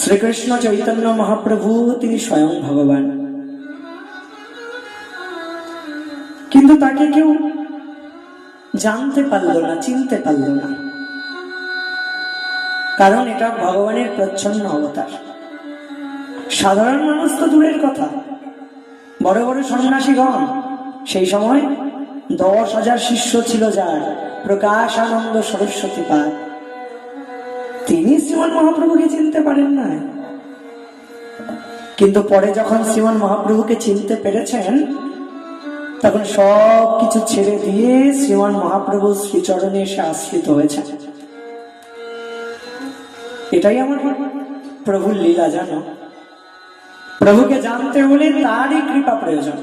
শ্রীকৃষ্ণ চৈতন্য মহাপ্রভু তিনি স্বয়ং ভগবান, কিন্তু তাকে কেউ জানতে পারল না, চিনতে পারল না, কারণ এটা ভগবানের প্রচ্ছন্ন অবতার। সাধারণ মানুষ তো দূরের কথা, বড় বড় সন্ন্যাসীগণ, সেই সময় 10,000 শিষ্য ছিল যার, প্রকাশানন্দ সরস্বতী পাদ, তিনি শ্রীমন মহাপ্রভুকে চিনতে পারেন না। কিন্তু পরে যখন শ্রীমন মহাপ্রভুকে চিনতে পেরেছেন, তখন সব কিছু ছেড়ে দিয়ে শ্রীমন মহাপ্রভু শ্রীচরণে এসে আশ্রিত হয়েছেন। এটাই আমার প্রভুর লীলা, জানো। প্রভুকে জানতে হলে তারই কৃপা প্রয়োজন,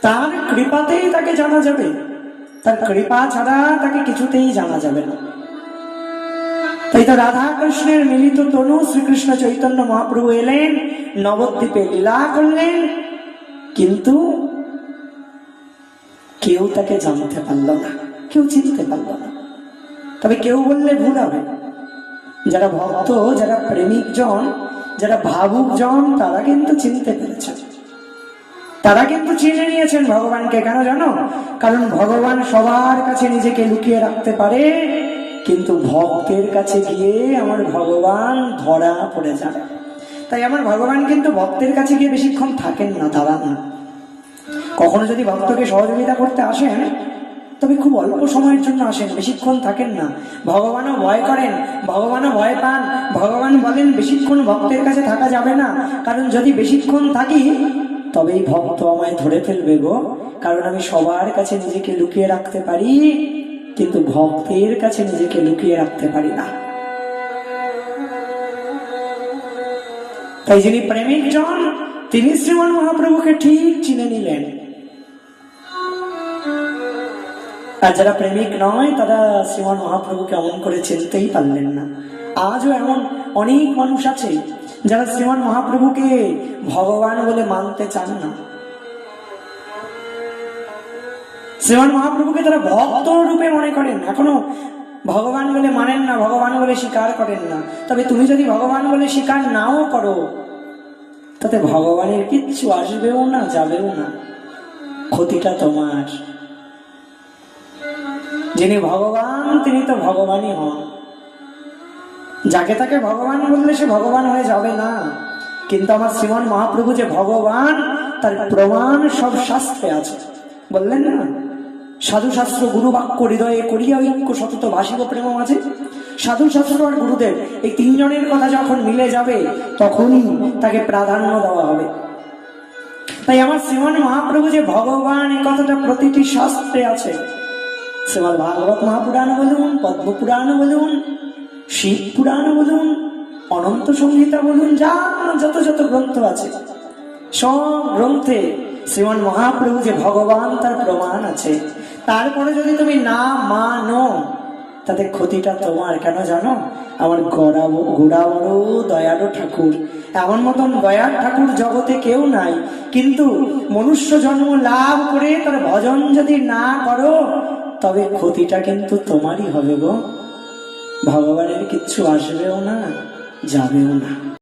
তার কৃপাতেই তাকে জানা যাবে, তার কৃপা ছাড়া তাকে কিছুতেই জানা যাবে না। তাই তো রাধা কৃষ্ণের মিলিত তনু শ্রীকৃষ্ণ চৈতন্য মহাপ্রভু এলেন, নবদ্বীপে লীলা করলেন, কিন্তু কেউ তাকে জানতে পারল না, কেউ চিনতে পারল না। তবে কেউ বললে ভুল হবে, যারা ভক্ত, যারা প্রেমিক জন, যারা ভাবুক জন, তারা কিন্তু চিনতে পেরেছেন, তারা কিন্তু চিনে নিয়েছেন ভগবানকে। কেন জানো? কারণ ভগবান সবার কাছে নিজেকে লুকিয়ে রাখতে পারে, কিন্তু ভক্তের কাছে গিয়ে আমার ভগবান ধরা পড়ে যায়। তাই আমার ভগবান কিন্তু ভক্তের কাছে গিয়ে বেশিক্ষণ থাকেন না, দাঁড়ান না। কখনো যদি ভক্তকে সহযোগিতা করতে আসেন, তবে খুব অল্প সময়ের জন্য আসেন, বেশিক্ষণ থাকেন না। ভগবানও ভয় করেন, ভগবানও ভয় পান। ভগবান বলেন বেশিক্ষণ ভক্তের কাছে থাকা যাবে না, কারণ যদি বেশিক্ষণ থাকি তবেই ভক্ত আমায় ধরে ফেলবে গো। কারণ আমি সবার কাছে নিজেকে লুকিয়ে রাখতে পারি, কিন্তু ভক্তের কাছে নিজেকে লুকিয়ে রাখতে পারি না। তাই যিনি প্রেমিক জন, তিনি শ্রীমন মহাপ্রভুকে ঠিক চিনে নিলেন। আর যারা প্রেমিক নয়, তারা শ্রীমন মহাপ্রভুকে এমন করে চিনতেই পারলেন না। আজও এমন অনেক মানুষ আছে যারা শ্রীমন মহাপ্রভুকে ভগবান বলে মানতে চান না। শ্রীমন মহাপ্রভুকে তারা ভক্ত রূপে মনে করেন, এখনো ভগবান বলে মানেন না, ভগবান বলে স্বীকার করেন না। তবে তুমি যদি ভগবান বলে স্বীকার নাও করো, তাতে ভগবানের কিচ্ছু আসবেও না, যাবেও না, ক্ষতিটা তোমার। যিনি ভগবান তিনি তো ভগবানই হন। যাকে তাকে ভগবান বললে সে ভগবান হয়ে যাবে না। কিন্তু আমার শ্রীমন মহাপ্রভু যে ভগবান, তার প্রমাণ সব শাস্ত্রে আছে। বললেন না, সাধু শাস্ত্র গুরু বাক্য হৃদয়ে করিয়া ঐক্য সতত ভাসিব প্রেম আছে। সাধু শাস্ত্র আর গুরুদেব, এই তিনজনের কথা যখন মিলে যাবে, তখনই তাকে প্রাধান্য দেওয়া হবে। তাই আমার শ্রীমন মহাপ্রভু যে ভগবান, এই কথাটা প্রতিটি শাস্ত্রে আছে। শ্রীমদ ভাগবত মহাপুরাণ বলুন, পদ্মপুরাণ বলুন, শিব পুরাণ বলুন, অনন্ত সংহিতা বলুন, যত যত গ্রন্থ আছে, সব গ্রন্থে শ্রীমন মহাপ্রভু যে ভগবান তার প্রমাণ আছে। তারপরে যদি তুমি না মানো, তাতে ক্ষতিটা তোমার। কেন জানো? আমার গোড়া বড় দয়ালু ঠাকুর, এমন মতন দয়ার ঠাকুর জগতে কেউ নাই। কিন্তু মনুষ্য জন্ম লাভ করে তার ভজন যদি না করো, তবে ক্ষতিটা কিন্তু তোমারই হবে গো। ভগবানের কিচ্ছু আসবেও না, যাবেও না।